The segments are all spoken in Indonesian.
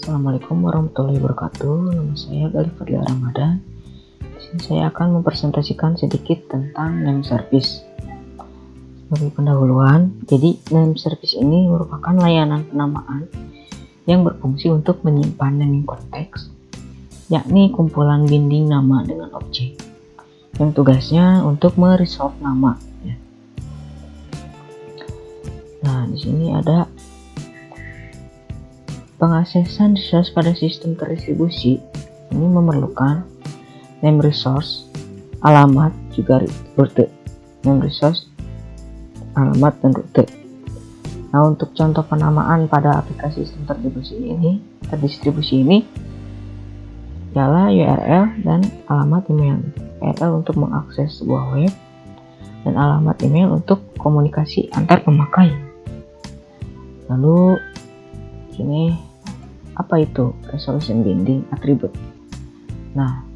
Assalamualaikum warahmatullahi wabarakatuh. Nama saya Galih Fadli Ramadan. Di sini saya akan mempresentasikan sedikit tentang name service. Sebagai pendahuluan, jadi name service ini merupakan layanan penamaan yang berfungsi untuk menyimpan naming konteks, yakni kumpulan binding nama dengan objek, yang tugasnya untuk meresolve nama. Nah, di sini ada pengaksesan resource pada sistem terdistribusi. Ini memerlukan name resource, alamat, juga rute. Name resource, alamat, dan rute. Nah, untuk contoh penamaan pada aplikasi sistem terdistribusi ini ialah URL dan alamat email. URL untuk mengakses sebuah web dan alamat email untuk komunikasi antar pemakai. Lalu sini apa itu resolution binding atribut? Nah,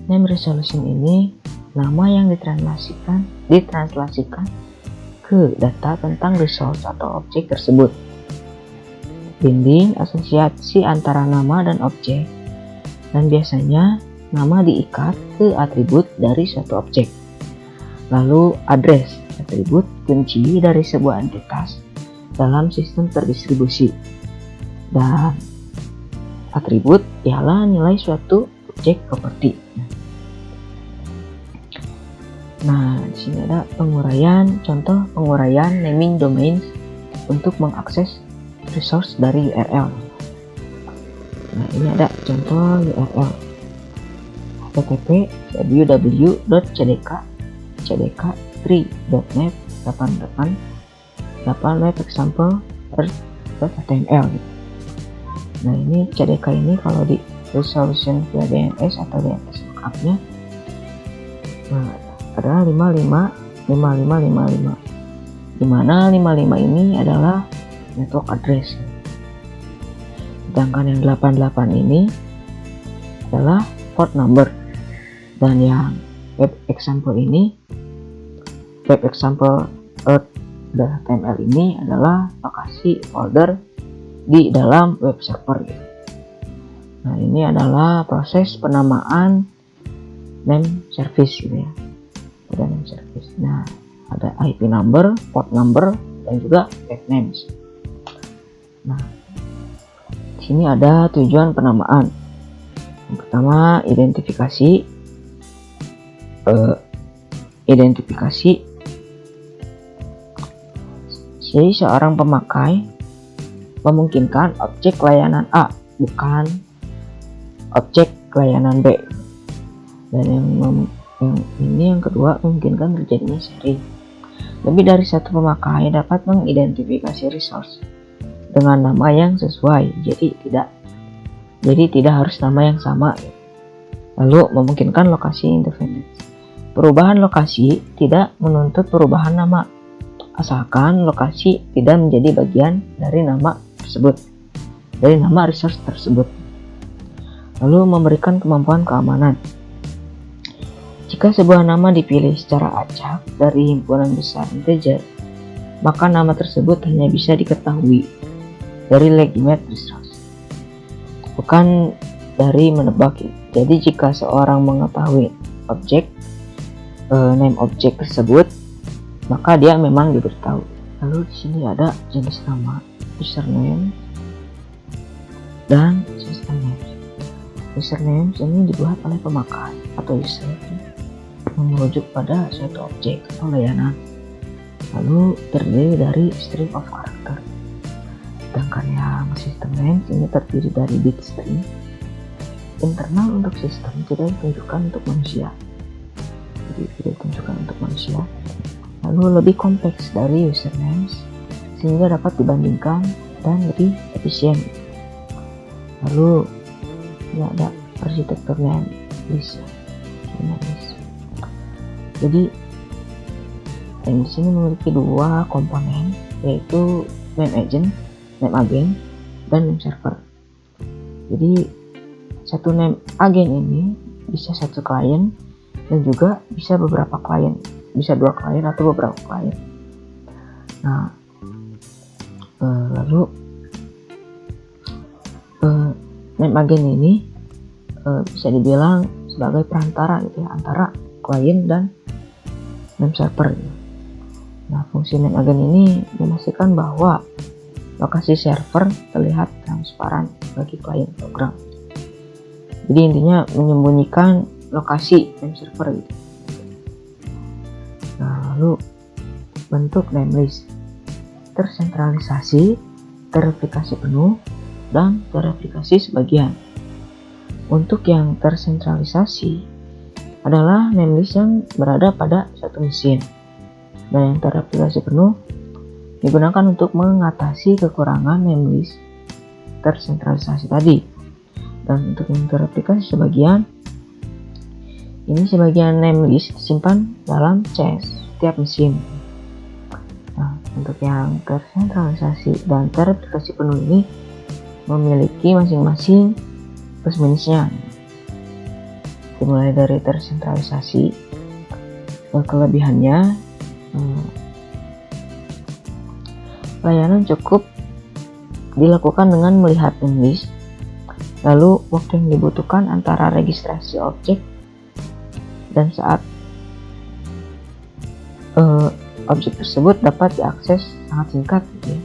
name resolution ini nama yang ditranslasikan ke data tentang resource atau objek tersebut. Binding asosiasi antara nama dan objek, dan biasanya nama diikat ke atribut dari suatu objek. Lalu address, atribut kunci dari sebuah entitas dalam sistem terdistribusi, dan atribut ialah nilai suatu objek properti. Nah, di sini ada contoh penguraian naming domains untuk mengakses resource dari URL. Nah, ini ada contoh URL http www.cdk3.net 88 web example .html gitu. Nah, ini CDK ini kalau di resolution via DNS atau DNS lookupnya, nah, ada 555555, dimana 55 ini adalah network address, sedangkan yang 88 ini adalah port number, dan yang web example .html ini adalah lokasi folder di dalam web server gitu. Nah, ini adalah proses penamaan name service gitu ya. Ada name service. Nah, ada IP number, port number, dan juga web names. Nah, di sini ada tujuan penamaan. Yang pertama, identifikasi. Jadi seorang pemakai memungkinkan objek layanan A, bukan objek layanan B. Dan yang kedua, memungkinkan terjadinya seri. Lebih dari satu pemakai dapat mengidentifikasi resource dengan nama yang sesuai. Jadi tidak harus nama yang sama. Lalu memungkinkan lokasi independen. Perubahan lokasi tidak menuntut perubahan nama, asalkan lokasi tidak menjadi bagian dari nama resource tersebut. Lalu memberikan kemampuan keamanan. Jika sebuah nama dipilih secara acak dari himpunan besar integer, maka nama tersebut hanya bisa diketahui dari legitimate resource, bukan dari menebak. Jadi jika seorang mengetahui name objek tersebut, maka dia memang diberitahu. Lalu di sini ada jenis nama, username, dan system names. Username ini dibuat oleh pemakai atau user yang merujuk pada suatu objek atau layanan. Lalu terdiri dari string of character. Sedangkan yang system names ini terdiri dari bit string. Internal untuk sistem tidak ditunjukkan untuk manusia. Lalu lebih kompleks dari usernames sehingga dapat dibandingkan dan lebih efisien. Lalu ini ada arsitektur name list. Jadi di sini memiliki dua komponen, yaitu name agent, dan name server. Jadi satu name agent ini bisa satu klien dan juga bisa beberapa klien, bisa dua klien atau beberapa klien. Nah, lalu name agent ini bisa dibilang sebagai perantara gitu ya, antara klien dan name server gitu. Nah, fungsi name agent ini memastikan bahwa lokasi server terlihat transparan bagi klien program. Jadi intinya menyembunyikan lokasi name server gitu. Nah, lalu bentuk name list tersentralisasi, terreplikasi penuh, dan terreplikasi sebagian. Untuk yang tersentralisasi adalah name list yang berada pada satu mesin, dan yang terreplikasi penuh digunakan untuk mengatasi kekurangan name list tersentralisasi tadi. Dan untuk yang terreplikasi sebagian, ini sebagian name list disimpan dalam cache setiap mesin. Nah, untuk yang tersentralisasi dan terreplikasi penuh ini memiliki masing-masing plus minusnya. Dimulai dari tersentralisasi, kelebihannya layanan cukup dilakukan dengan melihat name list, lalu waktu yang dibutuhkan antara registrasi objek dan saat objek tersebut dapat diakses sangat singkat gitu ya.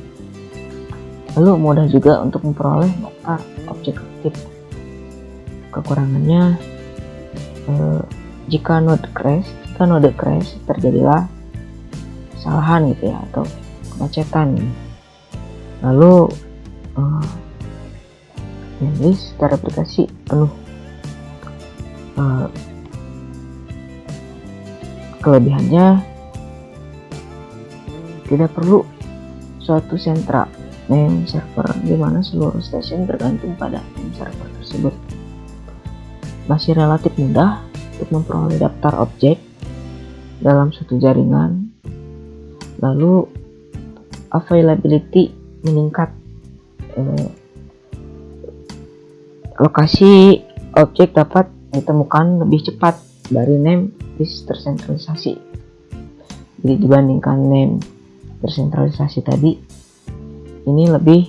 Lalu mudah juga untuk memperoleh daftar objek aktif. Kekurangannya jika node crash terjadilah kesalahan gitu ya, atau kemacetan. Lalu name list terreplikasi penuh. Kelebihannya tidak perlu suatu sentra name server di mana seluruh stasiun tergantung pada name server tersebut. Masih relatif mudah untuk memperoleh daftar objek dalam satu jaringan. Lalu availability meningkat, lokasi objek dapat ditemukan lebih cepat dari name list tersentralisasi. Jadi dibandingkan name tersentralisasi tadi, ini lebih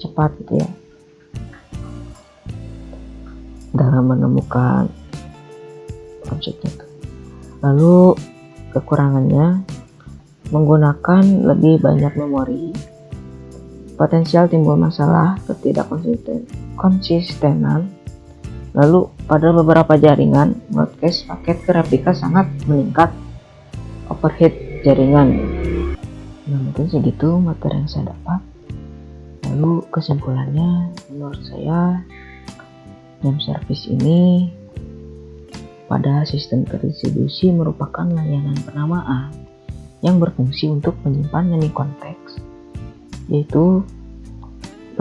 cepat gitu ya dalam menemukan objeknya. Lalu kekurangannya menggunakan lebih banyak memori, potensial timbul masalah ketidakkonsistenan. Lalu pada beberapa jaringan broadcast paket ke replika sangat meningkat overhead jaringan. Nah, mungkin segitu materi yang saya dapat. Lalu kesimpulannya, menurut saya name service ini pada sistem terdistribusi merupakan layanan penamaan yang berfungsi untuk menyimpan naming konteks, yaitu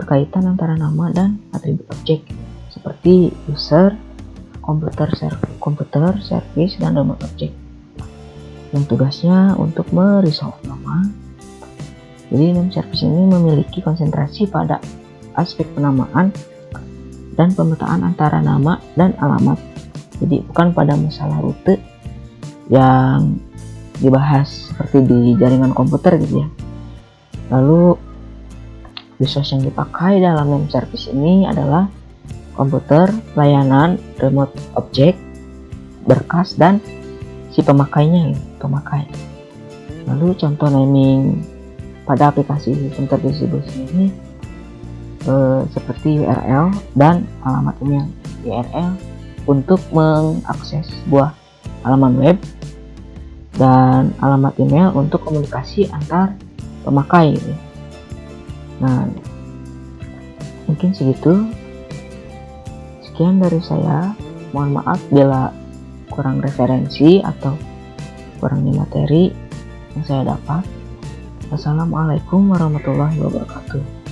berkaitan antara nama dan atribut objek seperti user, komputer, service, dan remote objek, yang tugasnya untuk meresolve nama. Jadi name service ini memiliki konsentrasi pada aspek penamaan dan pemetaan antara nama dan alamat. Jadi bukan pada masalah rute yang dibahas seperti di jaringan komputer gitu ya. Lalu resource yang dipakai dalam name service ini adalah komputer, layanan, remote object, berkas, dan si pemakainya ya, pemakai. Lalu contoh naming pada aplikasi sistem terdistribusi ini seperti URL dan alamat email. URL untuk mengakses sebuah halaman web, dan alamat email untuk komunikasi antar pemakai gitu. Nah, mungkin segitu. Sekian dari saya. Mohon maaf bila kurang referensi atau kurangnya materi yang saya dapat. Wassalamualaikum warahmatullahi wabarakatuh.